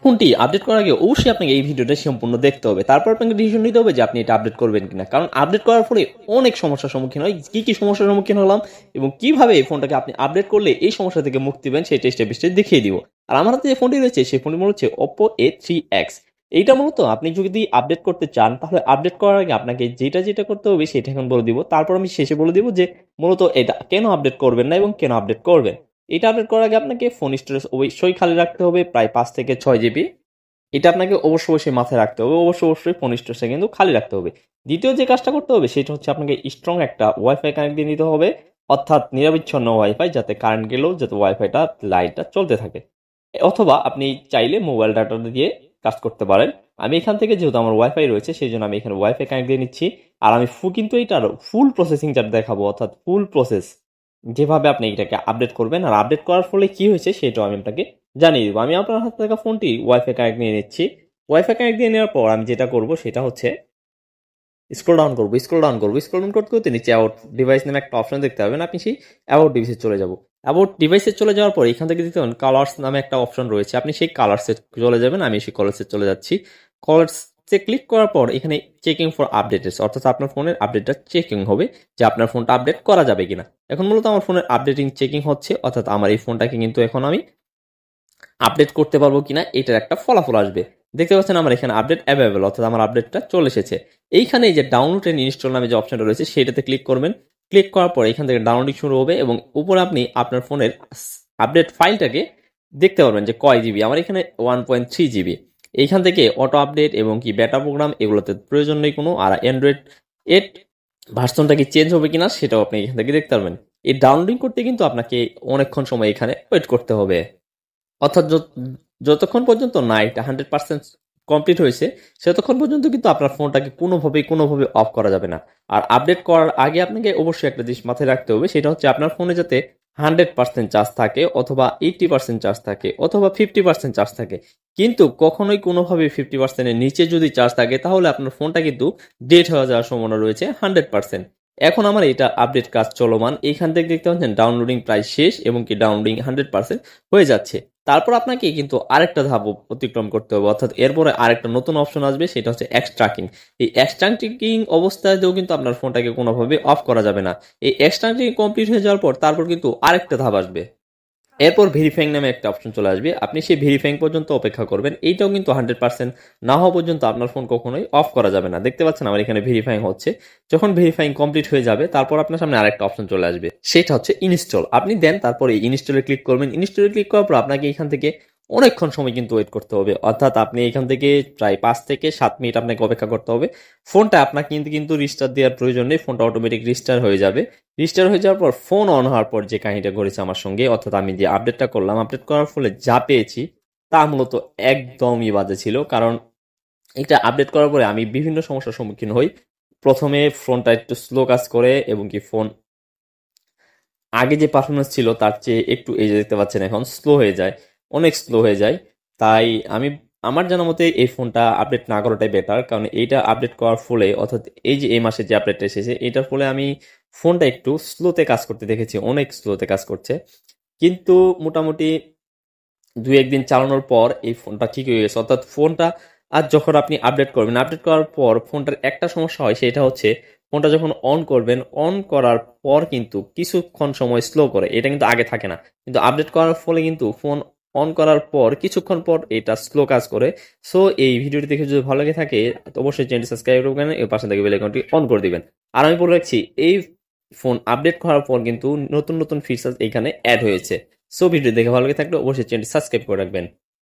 ফোনটি আপডেট করার আগে অবশ্যই আপনাকে এই ভিডিওটা সম্পূর্ণ দেখতে হবে, তারপর আপনাকে ডিসিশন নিতে হবে যে আপনি এটা আপডেট করবেন কিনা। কারণ আপডেট করার ফলে অনেক সমস্যার সম্মুখীন হয়। কি কি সমস্যার সম্মুখীন হলাম এবং কিভাবে এই ফোনটাকে আপনি আপডেট করলে এই সমস্যা থেকে মুক্তি পাবেন সেই স্টেপ বাই স্টেপ দেখিয়ে দিব। আর আমার হাতে যে ফোনটি রয়েছে সেই ফোনটি মূলত হচ্ছে Oppo A3X। এইটা মূলত আপনি যদি আপডেট করতে চান তাহলে আপডেট করার আগে আপনাকে যেটা যেটা করতে হবে সেটা এখন বলে দিব, তারপর আমি শেষে বলে দিব যে মূলত এটা কেন আপডেট করবেন না এবং কেন আপডেট করবেন। এটা আপডেট করার আগে আপনাকে ফোন স্টোরেজ অবশ্যই খালি রাখতে হবে, প্রায় 5 থেকে 6 জিবি। এটা আপনাকে অবশ্যই মাথায় রাখতে হবে। অবশ্যই ফোন স্টোরেজটা কিন্তু খালি রাখতে হবে। দ্বিতীয় যে কাজটা করতে হবে সেটা হচ্ছে আপনাকে স্ট্রং একটা ওয়াইফাই কানেক্ট দিয়ে নিতে হবে, অর্থাৎ নিরবিচ্ছিন্ন ওয়াইফাই, যাতে কারেন্ট গেলেও যাতে ওয়াইফাইটা লাইটটা চলতে থাকে। অথবা আপনি চাইলে মোবাইল ডাটা দিয়ে কাজ করতে পারেন। আমি এখান থেকে যেহেতু আমার ওয়াইফাই রয়েছে সেই জন্য আমি এখানে ওয়াইফাই কানেক্ট দিয়ে নিচ্ছি। আর আমি কিন্তু এইটার ফুল প্রসেসিং যেটা দেখাবো, অর্থাৎ ফুল প্রসেস যেভাবে আপনি এটাকে আপডেট করবেন আর আপডেট করার ফলে কি হয়েছে সেটাও আমি আপনাকে জানিয়ে দেবো। আমি আপনার হাতে থাকা ফোনটি ওয়াইফাই কানেক্ট নিয়ে নিচ্ছি। ওয়াইফাই কানেক্ট দিয়ে নেওয়ার পর আমি যেটা করব সেটা হচ্ছে স্ক্রল ডাউন করতে করতে নিচে অ্যাবাউট ডিভাইস নামে একটা অপশন দেখতে পাবেন। আপনি সেই অ্যাবাউট ডিভাইসে চলে যাব। অ্যাবাউট ডিভাইসে চলে যাওয়ার পর এখান থেকে দেখতে পাবেন কালার্স নামে একটা অপশন রয়েছে, আপনি সেই কালার্সে চলে যাবেন। আমি সেই কালার্সে চলে যাচ্ছি। কালার্সে ক্লিক করার পর এখানে চেকিং ফর আপডেটস, অর্থাৎ আপনার ফোনের আপডেটটা চেকিং হবে যে আপনার ফোনটা আপডেট করা যাবে কিনা। এখন মূলত আমার ফোনের আপডেটিং চেকিং হচ্ছে, অর্থাৎ আমার এই ফোনটাকে কিন্তু এখন আমি আপডেট করতে পারবো কিনা এটার একটা ফলাফল আসবে। দেখতে পাচ্ছেন আমার এখানে আপডেট অ্যাভেলেবল, অর্থাৎ আমার আপডেটটা চলে এসেছে। এইখানে এই যে ডাউনলোড এন্ড ইনস্টল নামে যে অপশনটা রয়েছে সেটাতে ক্লিক করবেন। ক্লিক করার পর এখান থেকে ডাউনলোডিং শুরু হবে এবং উপরে আপনি আপনার ফোনের আপডেট ফাইলটাকে দেখতে পারবেন যে কয় জিবি। আমার এখানে 1.3 জিবি। এইখান থেকে অটো আপডেট এবং কি বেটা প্রোগ্রাম এগুলোতে প্রয়োজন নেই কোনো। আর অ্যান্ড্রয়েড 8 ভার্সনটা কি চেঞ্জ হবে কিনা সেটাও আপনি এখান থেকে দেখতে পারবেন। এই ডাউনলোডিং করতে কিন্তু আপনাকে অনেকক্ষণ সময় এখানে ওয়েট করতে হবে, অর্থাৎ যতক্ষণ পর্যন্ত না এটা 100% কমপ্লিট হয়েছে ততক্ষণ পর্যন্ত কিন্তু আপনার ফোনটাকে কোনোভাবে অফ করা যাবে না। আর আপডেট করার আগে আপনাকে অবশ্যই একটা জিনিস মাথায় রাখতে হবে, সেটা হচ্ছে আপনার ফোনে যাতে 100% চার্জ থাকে, অথবা 80% চার্জ থাকে, অথবা 50% চার্জ থাকে। কিন্তু কখনোই কোনোভাবে 50%-এর নিচে যদি চার্জ থাকে তাহলে আপনার ফোনটা কিন্তু ডেড হয়ে যাওয়ার সম্ভাবনা রয়েছে 100%। এখন আমার এটা আপডেট কাজ চলমান। এইখান থেকে দেখতে পাচ্ছেন ডাউনলোডিং প্রায় শেষ এবং কি ডাউনলোডিং 100% হয়ে যাচ্ছে। তারপর আপনাকে কিন্তু আরেকটা ধাপ অতিক্রম করতে হবে, অর্থাৎ এরপরে আরেকটা নতুন অপশন আসবে, সেটা হচ্ছে এক্সট্রাকিং। এই এক্সট্রাকিং অবস্থাতেও কিন্তু আপনার ফোনটাকে কোনোভাবে অফ করা যাবে না। এই এক্সট্রাকিং কমপ্লিট হয়ে যাওয়ার পর তারপর কিন্তু আরেকটা ধাপ আসবে। এরপর ভেরিফাইং নামে একটা অপশন চলে আসবে, আপনি সেই ভেরিফাইং পর্যন্ত অপেক্ষা করবেন। এইটাও কিন্তু 100% না হওয়া পর্যন্ত আপনার ফোন কখনোই অফ করা যাবে না। দেখতে পাচ্ছেন আমার এখানে ভেরিফাইং হচ্ছে। যখন ভেরিফাইং কমপ্লিট হয়ে যাবে তারপর আপনার সামনে আরেকটা অপশন চলে আসবে, সেটা হচ্ছে ইনস্টল। আপনি দেন তারপর এই ইনস্টলে ক্লিক করবেন। ইনস্টলে ক্লিক করার পর আপনাকে এখান থেকে অনেকক্ষণ সময় কিন্তু ওয়েট করতে হবে, অর্থাৎ আপনি এখান থেকে প্রায় 5 থেকে 7 মিনিট আপনাকে অপেক্ষা করতে হবে। ফোনটা আপনার কিন্তু রিস্টার্ট দেওয়ার প্রয়োজন নেই, ফোনটা অটোমেটিক রিস্টার্ট হয়ে যাবে। রিস্টার্ট হয়ে যাওয়ার পর ফোন অন হওয়ার পর যে কাহিনীটা ঘটেছে আমার সঙ্গে, অর্থাৎ আমি যে আপডেটটা করলাম, আপডেট করার ফলে যা পেয়েছি তা মূলত একদমই বাজে ছিল। কারণ এটা আপডেট করার পরে আমি বিভিন্ন সমস্যার সম্মুখীন হই। প্রথমে ফোনটা একটু স্লো কাজ করে এবং কি ফোন আগে যে পারফরমেন্স ছিল তার চেয়ে একটু, এই যে দেখতে পাচ্ছেন এখন স্লো হয়ে যায়, অনেক স্লো হয়ে যায়। তাই আমি আমার জানা মতে এই ফোনটা আপডেট না করাটাই বেটার, কারণ এইটা আপডেট করার ফলে, অর্থাৎ এই যে এই মাসে যে আপডেটটা এসেছে এটার ফলে আমি ফোনটা একটু স্লোতে কাজ করতে দেখেছি, অনেক স্লোতে কাজ করছে। কিন্তু মোটামুটি 2-1 দিন চালানোর পর এই ফোনটা ঠিক হয়ে গেছে, অর্থাৎ ফোনটা আর যখন আপনি আপডেট করবেন, আপডেট করার পর ফোনটার একটা সমস্যা হয়, সেটা হচ্ছে ফোনটা যখন অন করবেন, অন করার পর কিন্তু কিছুক্ষণ সময় স্লো করে, এটা কিন্তু আগে থাকে না। কিন্তু আপডেট করার ফলে কিন্তু ফোন অন করার পর কিছুক্ষণ পর এটা স্লো কাজ করে। সো এই ভিডিওটি দেখে যদি ভালো লাগে থাকে তো অবশ্যই চ্যানেলটি সাবস্ক্রাইব করবেন, এর পাশে থেকে বেল আইকনটি অন করে দিবেন। আর আমি বলে রাখছি এই ফোন আপডেট করার পর কিন্তু নতুন নতুন ফিচার্স এখানে অ্যাড হয়েছে। সো ভিডিও দেখে ভালো লাগে থাকলে অবশ্যই চ্যানেলটি সাবস্ক্রাইব করে রাখবেন।